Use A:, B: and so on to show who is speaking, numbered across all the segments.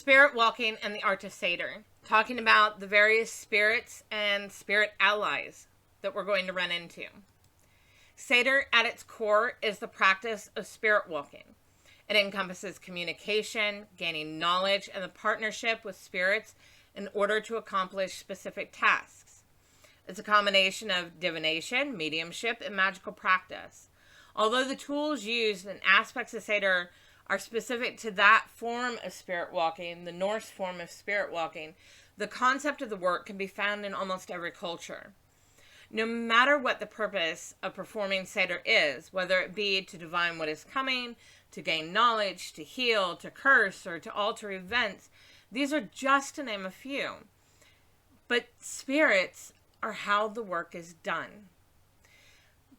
A: Spirit walking and the art of Seidr, talking about the various spirits and spirit allies that we're going to run into. Seidr, at its core, is the practice of spirit walking. It encompasses communication, gaining knowledge, and the partnership with spirits in order to accomplish specific tasks. It's a combination of divination, mediumship, and magical practice. Although the tools used and aspects of Seidr are specific to that form of spirit walking, the Norse form of spirit walking, the concept of the work can be found in almost every culture. No matter what the purpose of performing Seidr is, whether it be to divine what is coming, to gain knowledge, to heal, to curse, or to alter events, these are just to name a few. But spirits are how the work is done.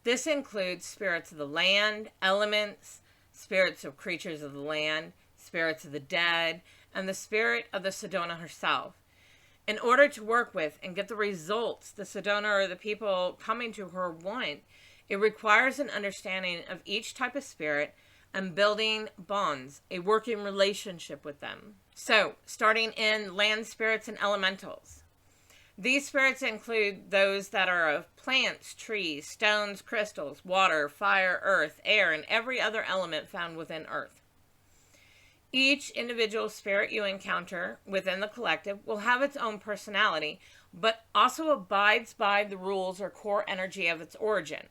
A: This includes spirits of the land, elements, spirits of creatures of the land, spirits of the dead, and the spirit of the Sedona herself. In order to work with and get the results the Sedona or the people coming to her want, it requires an understanding of each type of spirit and building bonds, a working relationship with them. So, starting in land spirits and elementals. These spirits include those that are of plants, trees, stones, crystals, water, fire, earth, air, and every other element found within earth. Each individual spirit you encounter within the collective will have its own personality, but also abides by the rules or core energy of its origin.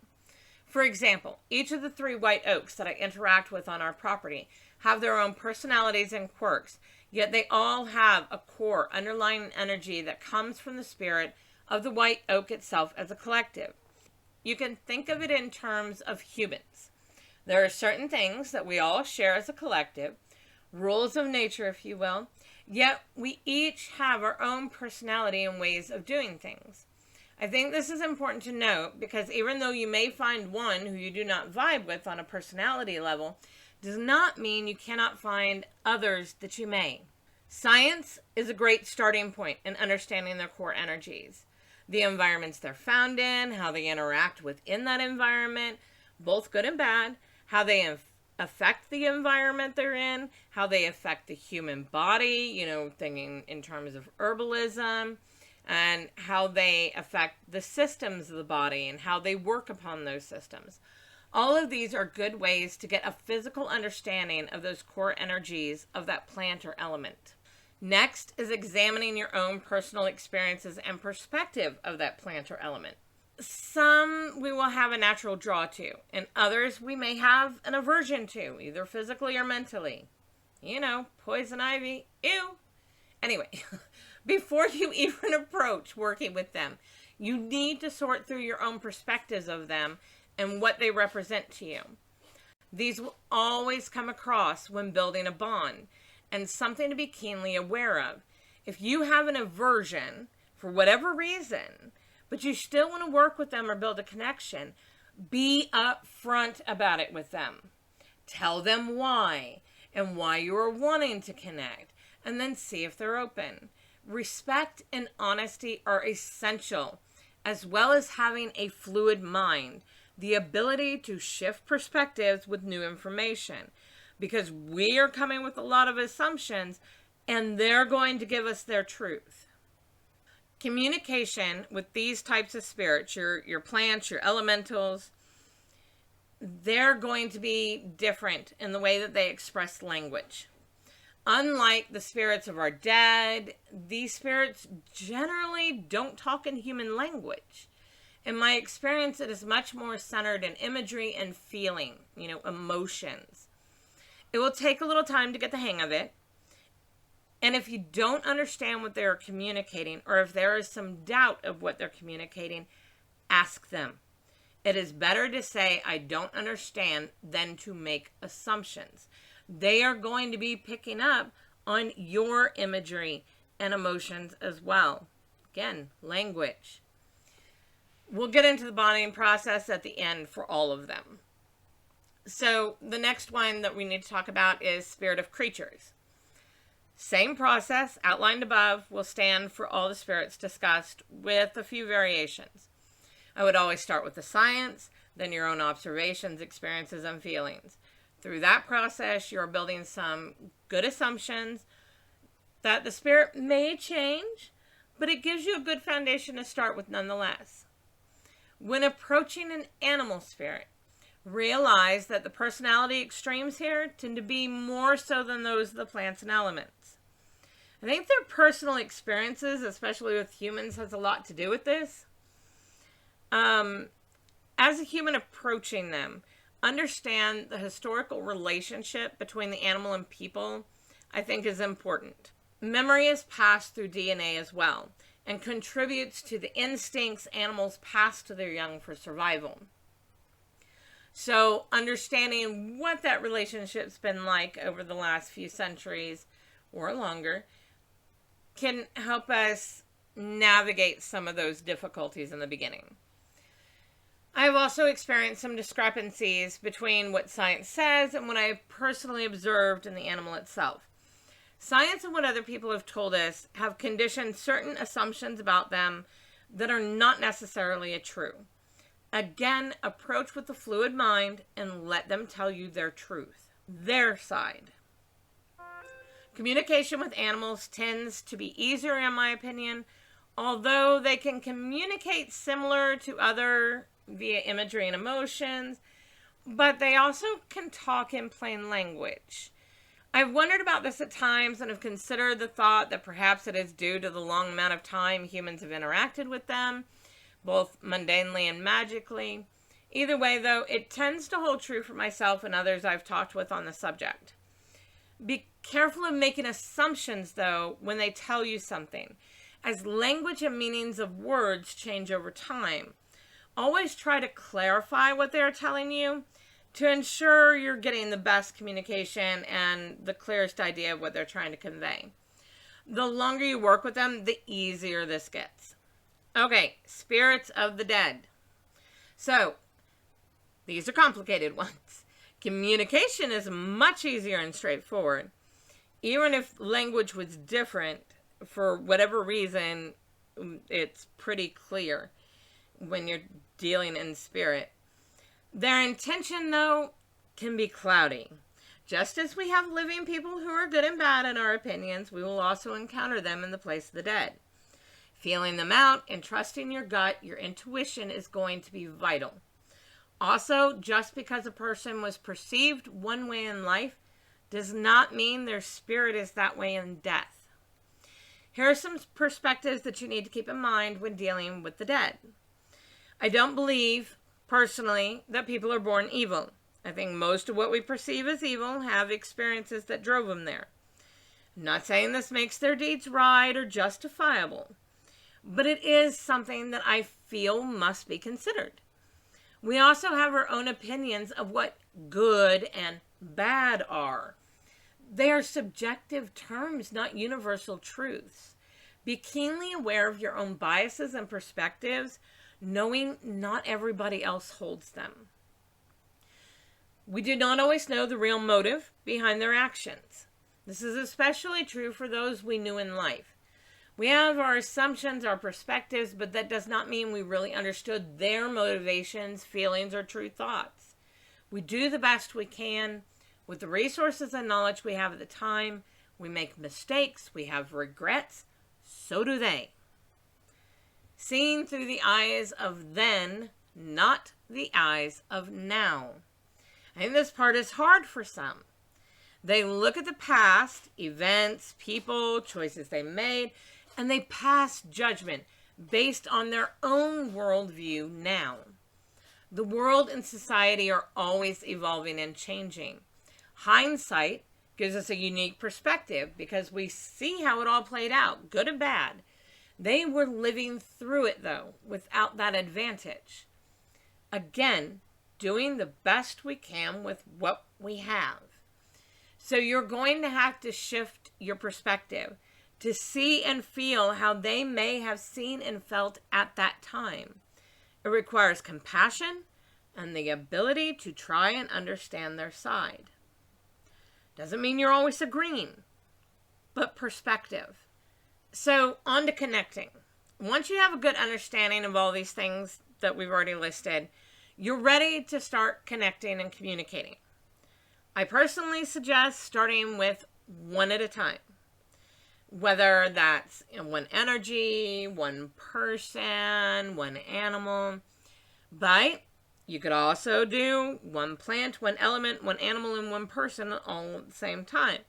A: For example, each of the 3 white oaks that I interact with on our property have their own personalities and quirks, yet they all have a core underlying energy that comes from the spirit of the white oak itself as a collective. You can think of it in terms of humans. There are certain things that we all share as a collective, rules of nature, if you will, yet we each have our own personality and ways of doing things. I think this is important to note because even though you may find one who you do not vibe with on a personality level, does not mean you cannot find others that you may. Science is a great starting point in understanding their core energies, the environments they're found in, how they interact within that environment, both good and bad, how they affect the environment they're in, how they affect the human body, thinking in terms of herbalism, and how they affect the systems of the body and how they work upon those systems. All of these are good ways to get a physical understanding of those core energies of that plant or element. Next is examining your own personal experiences and perspective of that plant or element. Some we will have a natural draw to, and others we may have an aversion to, either physically or mentally. Poison ivy, ew. Anyway, before you even approach working with them, you need to sort through your own perspectives of them and what they represent to you. These will always come across when building a bond, and something to be keenly aware of. If you have an aversion, for whatever reason, but you still want to work with them or build a connection, be upfront about it with them. Tell them why, and why you are wanting to connect, and then see if they're open. Respect and honesty are essential, as well as having a fluid mind, the ability to shift perspectives with new information, because we are coming with a lot of assumptions, and they're going to give us their truth. Communication with these types of spirits, your plants, your elementals, they're going to be different in the way that they express language. Unlike the spirits of our dead, these spirits generally don't talk in human language. In my experience, it is much more centered in imagery and feeling, emotions. It will take a little time to get the hang of it. And if you don't understand what they're communicating, or if there is some doubt of what they're communicating, ask them. It is better to say, I don't understand, than to make assumptions. They are going to be picking up on your imagery and emotions as well. Again, language. We'll get into the bonding process at the end for all of them. So the next one that we need to talk about is spirit of creatures. Same process outlined above will stand for all the spirits discussed with a few variations. I would always start with the science, then your own observations, experiences, and feelings. Through that process, you're building some good assumptions, that the spirit may change, but it gives you a good foundation to start with nonetheless. When approaching an animal spirit, realize that the personality extremes here tend to be more so than those of the plants and elements. I think their personal experiences, especially with humans, has a lot to do with this. As a human approaching them, understand the historical relationship between the animal and people, I think, is important. Memory is passed through DNA as well, and contributes to the instincts animals pass to their young for survival. So understanding what that relationship's been like over the last few centuries or longer can help us navigate some of those difficulties in the beginning. I've also experienced some discrepancies between what science says and what I've personally observed in the animal itself. Science and what other people have told us have conditioned certain assumptions about them that are not necessarily true. Again, approach with a fluid mind and let them tell you their truth, their side. Communication with animals tends to be easier, in my opinion, although they can communicate similar to other via imagery and emotions, but they also can talk in plain language. I've wondered about this at times and have considered the thought that perhaps it is due to the long amount of time humans have interacted with them, both mundanely and magically. Either way, though, it tends to hold true for myself and others I've talked with on the subject. Be careful of making assumptions, though, when they tell you something, as language and meanings of words change over time. Always try to clarify what they're telling you to ensure you're getting the best communication and the clearest idea of what they're trying to convey. The longer you work with them, the easier this gets. Okay, spirits of the dead. So, these are complicated ones. Communication is much easier and straightforward. Even if language was different, for whatever reason, it's pretty clear when you're dealing in spirit. Their intention, though, can be cloudy. Just as we have living people who are good and bad in our opinions, we will also encounter them in the place of the dead. Feeling them out and trusting your gut, your intuition, is going to be vital. Also, just because a person was perceived one way in life does not mean their spirit is that way in death. Here are some perspectives that you need to keep in mind when dealing with the dead. I don't believe, personally, that people are born evil. I think most of what we perceive as evil have experiences that drove them there. I'm not saying this makes their deeds right or justifiable, but it is something that I feel must be considered. We also have our own opinions of what good and bad are. They are subjective terms, not universal truths. Be keenly aware of your own biases and perspectives, knowing not everybody else holds them. We do not always know the real motive behind their actions. This is especially true for those we knew in life. We have our assumptions, our perspectives, but that does not mean we really understood their motivations, feelings, or true thoughts. We do the best we can with the resources and knowledge we have at the time. We make mistakes, we have regrets, so do they. Seeing through the eyes of then, not the eyes of now. I think this part is hard for some. They look at the past, events, people, choices they made, and they pass judgment based on their own worldview now. The world and society are always evolving and changing. Hindsight gives us a unique perspective because we see how it all played out, good and bad. They were living through it, though, without that advantage. Again, doing the best we can with what we have. So you're going to have to shift your perspective to see and feel how they may have seen and felt at that time. It requires compassion and the ability to try and understand their side. Doesn't mean you're always agreeing, but perspective. So, on to connecting. Once you have a good understanding of all these things that we've already listed, you're ready to start connecting and communicating. I personally suggest starting with one at a time. whether that's one energy, one person, one animal. But you could also do one plant, one element, one animal, and one person all at the same time.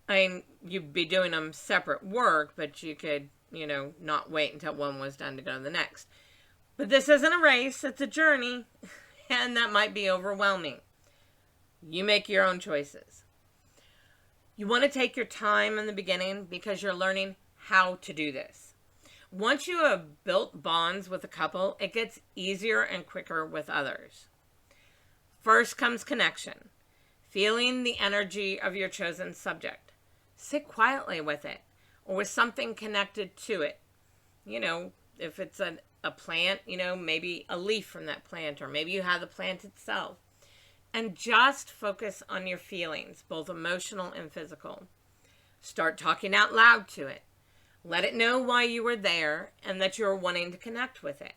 A: I mean, you'd be doing them separate work, but you could, not wait until one was done to go to the next. But this isn't a race, it's a journey, and that might be overwhelming. You make your own choices. You want to take your time in the beginning because you're learning how to do this. Once you have built bonds with a couple, it gets easier and quicker with others. First comes connection, feeling the energy of your chosen subject. Sit quietly with it or with something connected to it. If it's a plant, maybe a leaf from that plant, or maybe you have the plant itself. And just focus on your feelings, both emotional and physical. Start talking out loud to it. Let it know why you were there and that you're wanting to connect with it.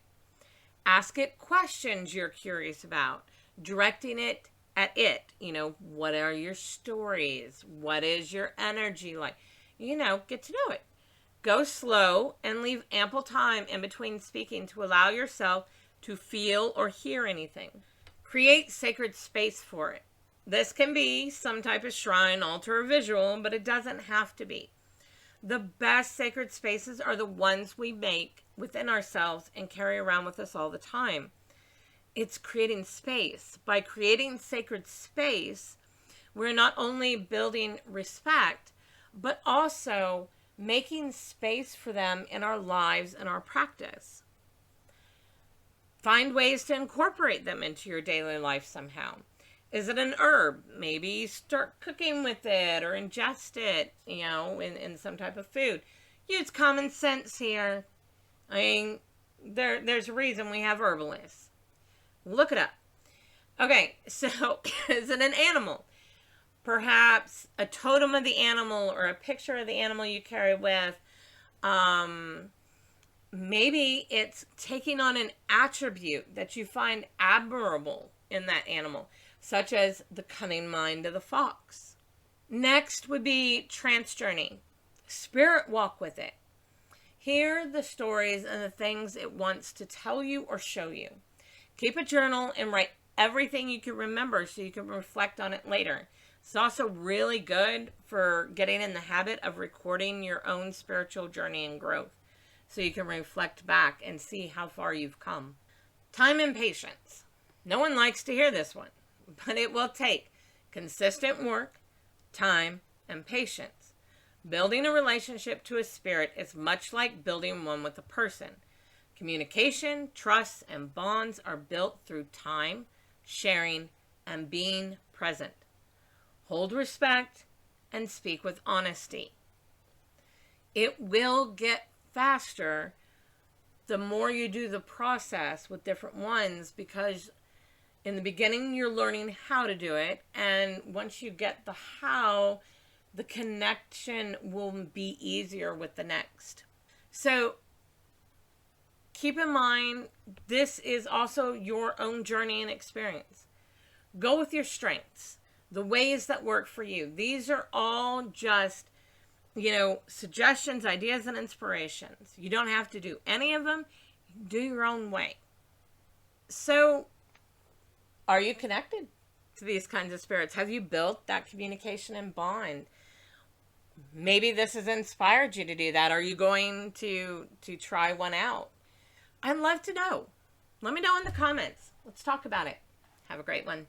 A: Ask it questions you're curious about, directing it at it. What are your stories? What is your energy like? Get to know it. Go slow and leave ample time in between speaking to allow yourself to feel or hear anything. Create sacred space for it. This can be some type of shrine, altar, or visual, but it doesn't have to be. The best sacred spaces are the ones we make within ourselves and carry around with us all the time. It's creating space. By creating sacred space, we're not only building respect, but also making space for them in our lives and our practice. Find ways to incorporate them into your daily life somehow. Is it an herb? Maybe start cooking with it or ingest it, in some type of food. Use common sense here. There's a reason we have herbalists. Look it up. Okay, so is it an animal? Perhaps a totem of the animal or a picture of the animal you carry with. Maybe it's taking on an attribute that you find admirable in that animal, such as the cunning mind of the fox. Next would be trance journey. Spirit walk with it. Hear the stories and the things it wants to tell you or show you. Keep a journal and write everything you can remember so you can reflect on it later. It's also really good for getting in the habit of recording your own spiritual journey and growth, so you can reflect back and see how far you've come. Time and patience. No one likes to hear this one, but it will take consistent work, time, and patience. Building a relationship to a spirit is much like building one with a person. Communication, trust, and bonds are built through time, sharing, and being present. Hold respect and speak with honesty. It will get faster the more you do the process with different ones, because in the beginning you're learning how to do it, and once you get the how, the connection will be easier with the next. So keep in mind, this is also your own journey and experience. Go with your strengths, the ways that work for you. These are all just suggestions, ideas, and inspirations. You don't have to do any of them. Do your own way. So, are you connected to these kinds of spirits? Have you built that communication and bond? Maybe this has inspired you to do that. Are you going to try one out? I'd love to know. Let me know in the comments. Let's talk about it. Have a great one.